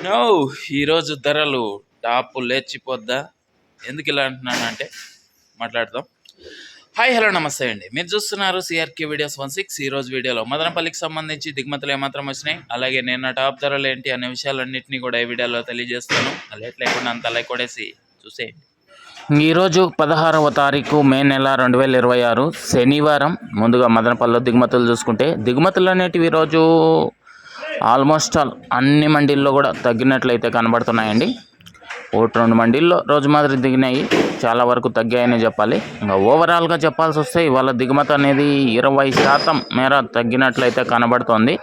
No ఈరోజు ధరలు top లేచిపోద్దా? ఎందుకు ఇలా అంటున్నానంటే మాట్లాడదాం. హాయ్ హలో నమస్తే అండి, మీరు చూస్తున్నారు సిఆర్కే వీడియోస్ 16. ఈరోజు వీడియోలో మదనపల్లికి సంబంధించి దిగుమతులు ఏమాత్రం వచ్చినాయి, అలాగే నిన్న టాప్ ధరలు ఏంటి అనే విషయాలన్నింటినీ కూడా ఈ వీడియోలో తెలియజేస్తాను. లేట్ లేకుండా అంత లైక్ కొడేసి చూసేయండి. ఈరోజు 16వ తారీఖు మే నెల 2026 శనివారం. ముందుగా మదనపల్లిలో దిగుమతులు చూసుకుంటే దిగుమతులు అనేటివి ఈరోజు ఆల్మోస్ట్ ఆల్ అన్ని మండీల్లో కూడా తగ్గినట్లయితే కనబడుతున్నాయండి. ఒకటి రెండు మండీల్లో రోజు మాదిరి దిగినాయి, చాలా వరకు తగ్గాయని చెప్పాలి. ఇంకా ఓవరాల్గా చెప్పాల్సి వస్తే ఇవాళ దిగుమతి అనేది 20% మేర తగ్గినట్లయితే కనబడుతోంది.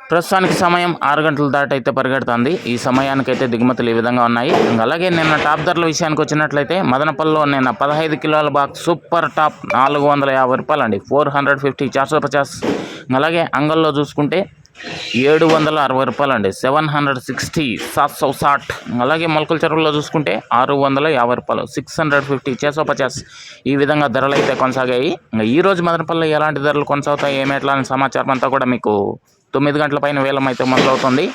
ప్రస్తుతానికి సమయం 6 గంటల దాటైతే పరిగెడుతుంది. ఈ సమయానికైతే దిగుమతులు ఈ విధంగా ఉన్నాయి. అలాగే నిన్న టాప్ ధరల విషయానికి వచ్చినట్లయితే మదనపల్లిలో నిన్న 15 కిలోల బాక్స్ సూపర్ టాప్ 450 రూపాయలు అండి, 450 450. అలాగే అంగల్లో చూసుకుంటే 760 రూపాయలు అండి, 760 760. అలాగే మొలకల చెరువుల్లో చూసుకుంటే 650 రూపాయలు, 650 450. ఈ విధంగా ధరలు అయితే కొనసాగాయి. ఇంకా ఈరోజు మదనపల్లి ఎలాంటి ధరలు కొనసాగుతాయి ఏమేట్లా అనే సమాచారం అంతా కూడా మీకు 9 గంటల పైన వేలం అయితే మొదలవుతుంది.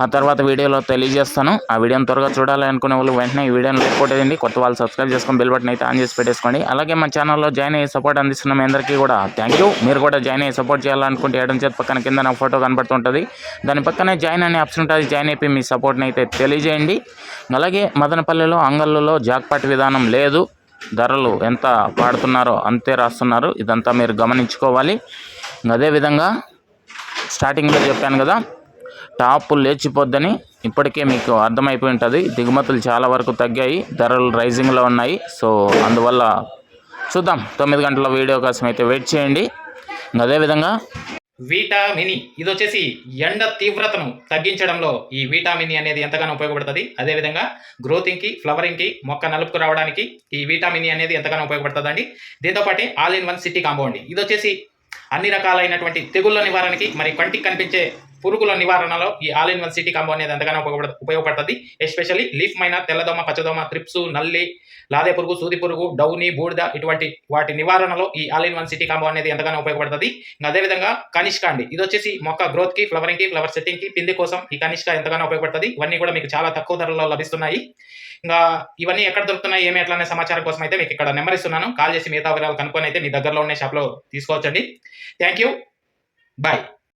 ఆ తర్వాత వీడియోలో తెలియజేస్తాను. ఆ వీడియోని త్వరగా చూడాలి అనుకునే వాళ్ళు వెంటనే ఈ వీడియోని లైక్ కొట్టేయండి. కొత్త వాళ్ళు సబ్స్క్రైబ్ చేసుకొని బెల్ బటన్ అయితే ఆన్ చేసి పెట్టేసుకోండి. అలాగే మన ఛానల్లో జాయిన్ అయ్యి సపోర్ట్ అందిస్తున్న మీ అందరికీ కూడా థ్యాంక్ యూ. మీరు కూడా జాయిన్ అయ్యి సపోర్ట్ చేయాలనుకుంటే ఎడం చేతి పక్కన కింద నా ఫోటో కనబడుతుంటుంది, దాని పక్కనే జాయిన్ అనే ఆప్షన్ ఉంటుంది. జాయిన్ అయిపోయి మీ సపోర్ట్ని అయితే తెలియజేయండి. అలాగే మదనపల్లిలో అంగళ్ళలో జాక్పాట్ విధానం లేదు, ధరలు ఎంత పాడుతున్నారో అంతే రాస్తున్నారు. ఇదంతా మీరు గమనించుకోవాలి. అదేవిధంగా స్టార్టింగ్లో చెప్పాను కదా, టాప్ లేచిపోద్దని ఇప్పటికే మీకు అర్థమైపోయి ఉంటుంది. దిగుమతులు చాలా వరకు తగ్గాయి, ధరలు రైజింగ్లో ఉన్నాయి. సో అందువల్ల చూద్దాం. 9 గంటల వీడియో కోసం అయితే వెయిట్ చేయండి. అదేవిధంగా విటామిని ఇది వచ్చేసి ఎండ తీవ్రతను తగ్గించడంలో ఈ విటామిని అనేది ఎంతగానో ఉపయోగపడుతుంది. అదేవిధంగా గ్రోతింగ్కి, ఫ్లవరింగ్కి, మొక్క నలుపుకు రావడానికి ఈ విటామిని అనేది ఎంతగానో ఉపయోగపడుతుంది అండి. దీంతోపాటు all in one city combo అండి. ఇది వచ్చేసి అన్ని రకాలైనటువంటి తెగుళ్ళ నివారణకి, మరి కంటికి కనిపించే పురుగుల నివారణలో ఈ all in one city combo అనేది ఎంతగానో ఉపయోగపడుతుంది. ఎస్పెషల్లీ లీఫ్ మైనా, తెల్లదోమ, పచ్చదోమ, త్రిప్సు, నల్లి, లాదే పురుగు, సూది పురుగు, డౌని, బూడిద ఇటువంటి వాటి నివారణలో ఈ all in one city combo అనేది ఎంతగానో ఉపయోగపడుతుంది. అదేవిధంగా కనిష్క అండి, ఇది వచ్చేసి మొక్క గ్రోత్కి, ఫ్లవరింగ్కి, ఫ్లవర్ సెట్టింగ్కి, పిండి కోసం ఈ కనిష్క ఎంతగానో ఉపయోగపడుతుంది. ఇవన్నీ కూడా మీకు చాలా తక్కువ ధరలో లభిస్తున్నాయి. ఇంకా ఇవన్నీ ఎక్కడ దొరుకుతున్నాయి ఏమి ఎట్లా అనే సమాచారం కోసం అయితే మీకు ఇక్కడ నెంబర్ ఇస్తున్నాను. కాల్ చేసి మిగతా వివరాలు కనుక్కొని అయితే మీ దగ్గరలో ఉన్న షాప్లో తీసుకోవచ్చండి. Thank you, bye.